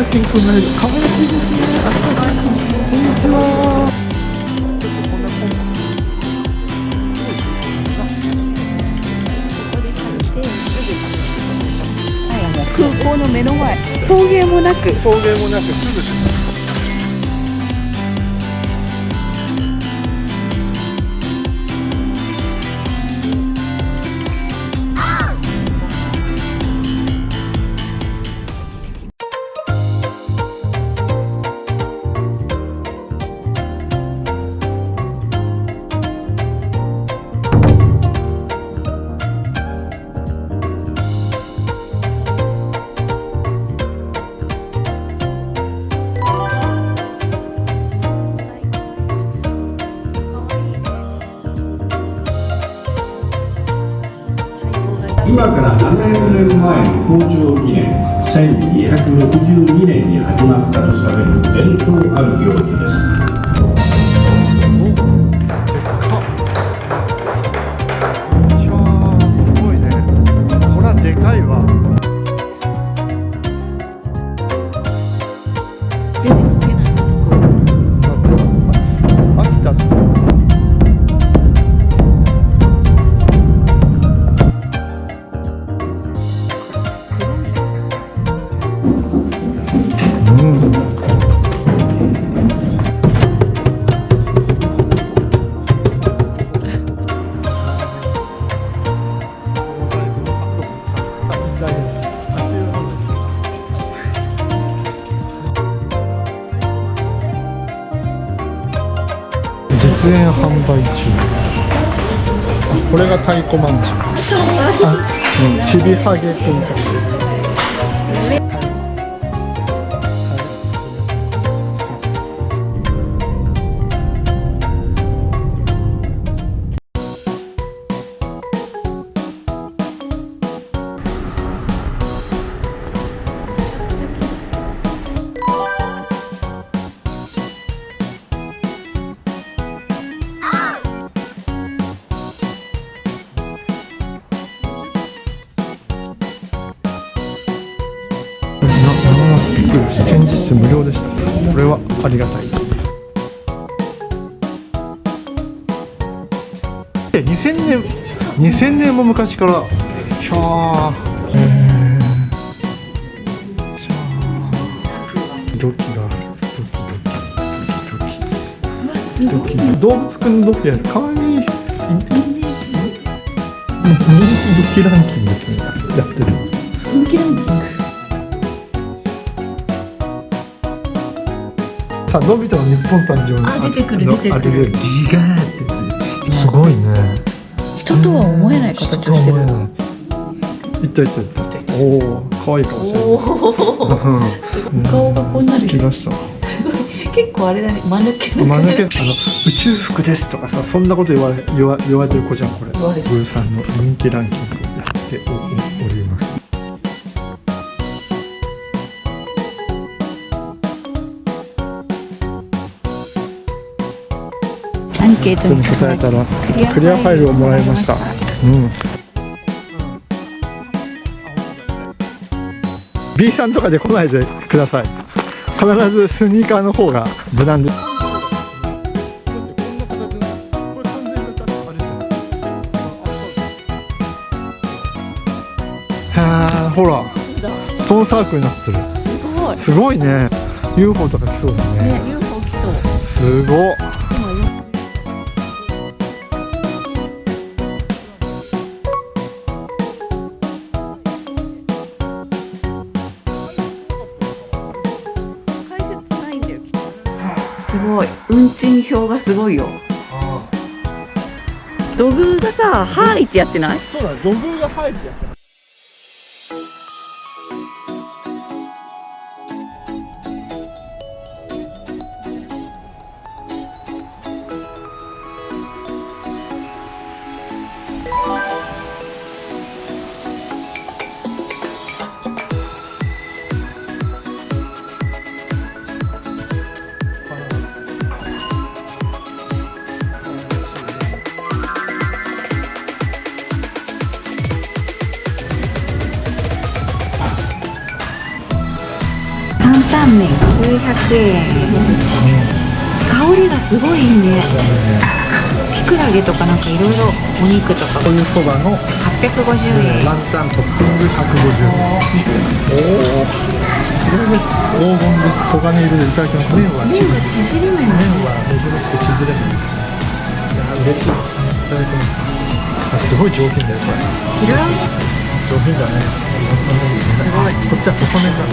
朝健康になれる。可愛らしいですね。あったかい。こんにちは。空港の目の前、送迎もなくすぐです。今から700年前の高長2年1262年に始まったとされる伝統ある行事です。すごいね。これはでかいわ。秋田。実演販売中。これが太鼓まんじゅう。ちびはげくんとか。展示室無料でした。これはありがたいですね。2000年も昔からシャー、ドキがドキ動物くんのドキやる。かわいい。ドキランキングやってる。人気ランキング。さあ、のび太の日本誕生の出てくる出てくる。あれでリガーってやつ。すごいね。人とは思えない形をしてる。いった。おお、可愛いかもしれない。顔がこんなに。気がした。結構あれだね、間抜け。宇宙服ですとかさ、そんなこと言われてる子じゃんこれ。ブーさんの人気ランキングやっております。アンケートに答えたらクリアファイルをもらいました。B さんとかで来ないでください。必ずスニーカーの方が無難です。ほら、ストーンサークルになってる。すごいね。UFO とか来そうだね。UFO 来そう。すごっ。すごい。運賃表がすごいよ。土偶がさ、はーいってやってない？そうだ、土偶がはーいってやってる。900円。香りがすごいいいね。きくらげとかなんかいろいろお肉とかこういうそばの850円。ランタントッピング150円。おお、すごいです。黄金です。黄金色でいただきます。麺は麺が縮れ麺。麺は珍しく縮れ麺です。いや嬉しいです。いただきます。あ、すごい上品だよこれ。広い。上品だね。すごい。こっちは細麺だ。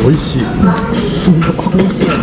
美味しい。美味しいよね。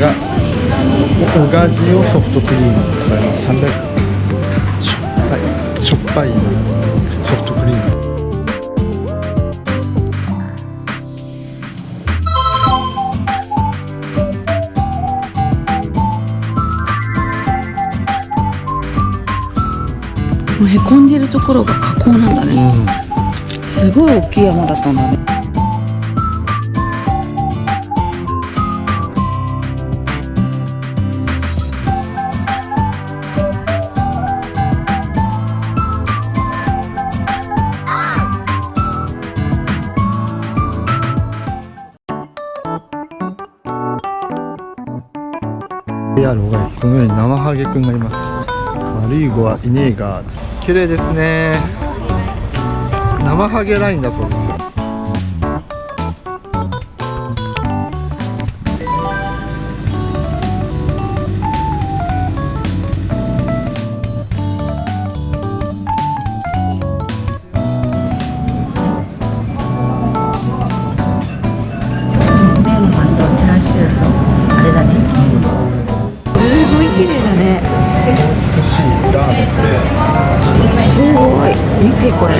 がうがじをソフトクリームでございます。300円。しょっぱいソフトクリーム。もうへこんでるところが河口なんだね。すごい大きい山だったんだね。PR 小川駅、このように生ハゲくんがいます。悪い子はいねえが、綺麗ですね。生ハゲラインだそうですよ。メンマとチャーシューとあれだね。すごい綺麗だね。美しいラーメンですね。すごい。見てこれ。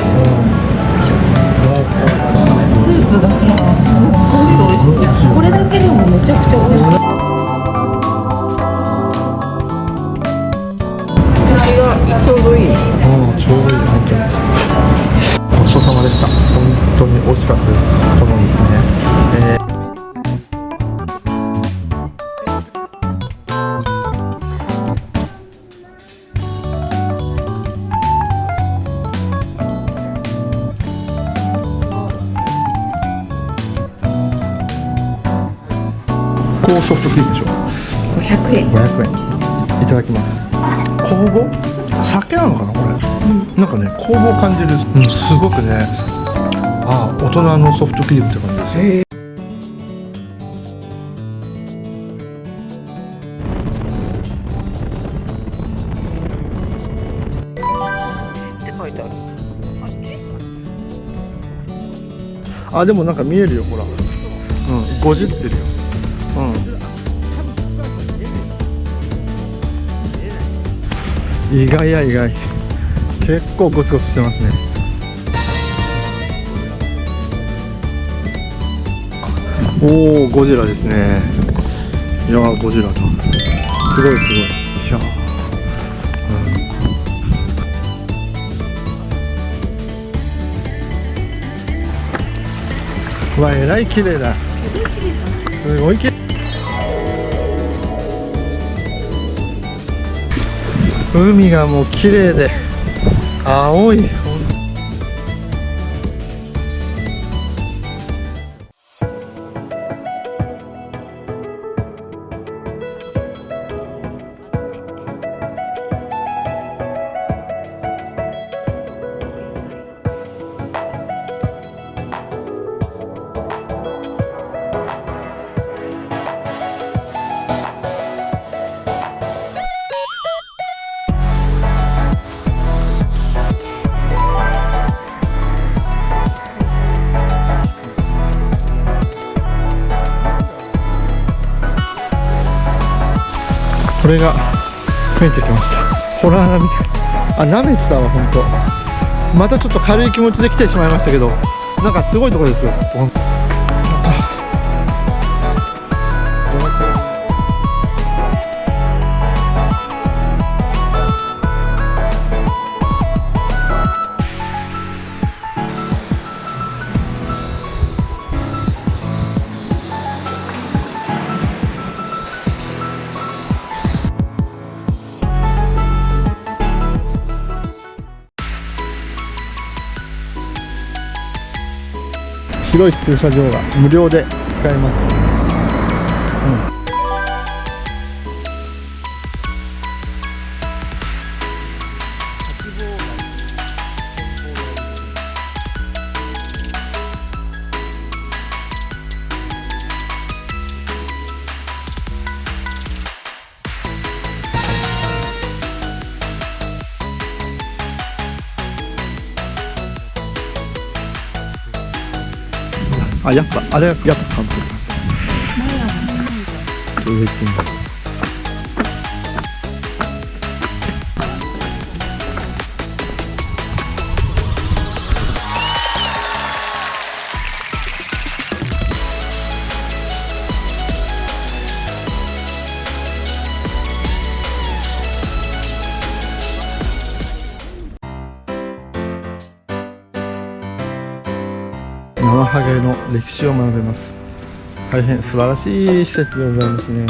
スープがさ、すっごい美味しい。これだけでもめちゃくちゃ美味しい。口がちょうどいい。ちょうどいい、本当に。ごちそうさまでした。本当に美味しかったです。このですね。高ソフトクリームでしょ。500円。 500円。いただきます。酵母？酒なのかなこれ。なんかね、酵母を感じる。すごくね。ああ、大人のソフトクリームって感じですよ。って書いてある。あ、でもなんか見えるよ、ほら。50ってるよ。意外や意外。結構ゴツゴツしてますね。おお、ゴジラですね。いやー、ゴジラだ。すごいすごい。いやー、うわ、えらい綺麗だ。すごい綺麗。海がもう綺麗で青い。これが増えてきました。ホラーみたい。あ、舐めてたわ、ほんと。またちょっと軽い気持ちで来てしまいましたけど、なんかすごいとこですよ。広い駐車場が無料で使えます。あ、やっぱあれやっぱ監督。上行ってみた。ナマハゲの歴史を学べます。大変素晴らしい施設でございますね。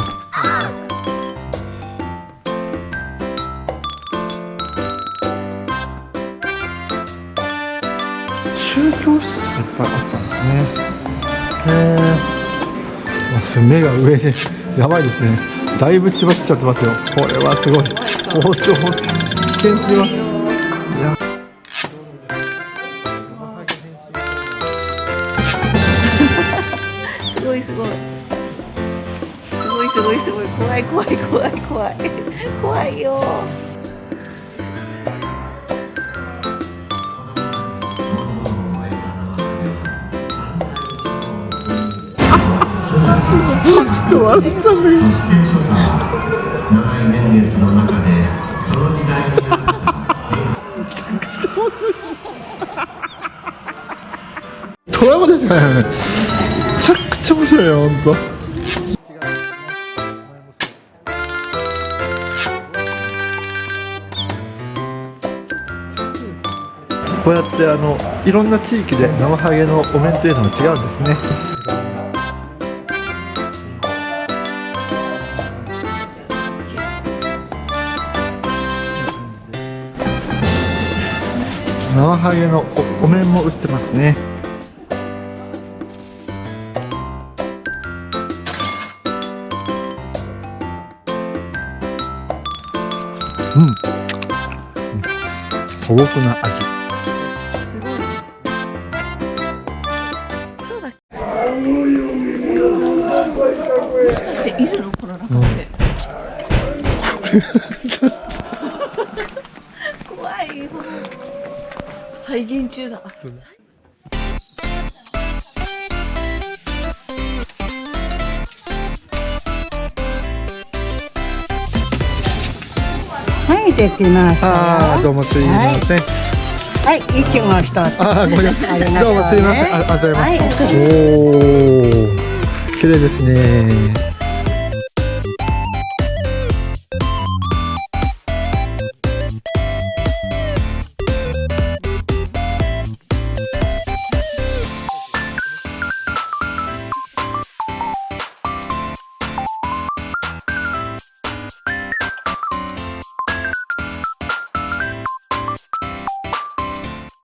宗教施設がいっぱいあったんですね。目が上でやばいですね。だいぶ血走っちゃってますよ。これはすごい。包丁持って危険すぎます。いやすごいすごいすごいすごいすごい、怖い怖い怖い怖い怖いよ。ちょっと笑っちゃうね。長い年月の中でその時代にトラウマですね。めちゃくちゃ面白いよ、ほんと。こうやっていろんな地域でナマハゲのお面というのが違うんですね。ナマハゲのお面も売ってますね。素朴な味。すごい。そうだっけ。もしかしているのこの中で。怖いよ。再現中だ。はい、できましたよ。どうもすいません。はい、いちご一つ。ごめんなさい。ありがとうどうもすいません。ありがとうございます。はい、おお、綺麗ですね。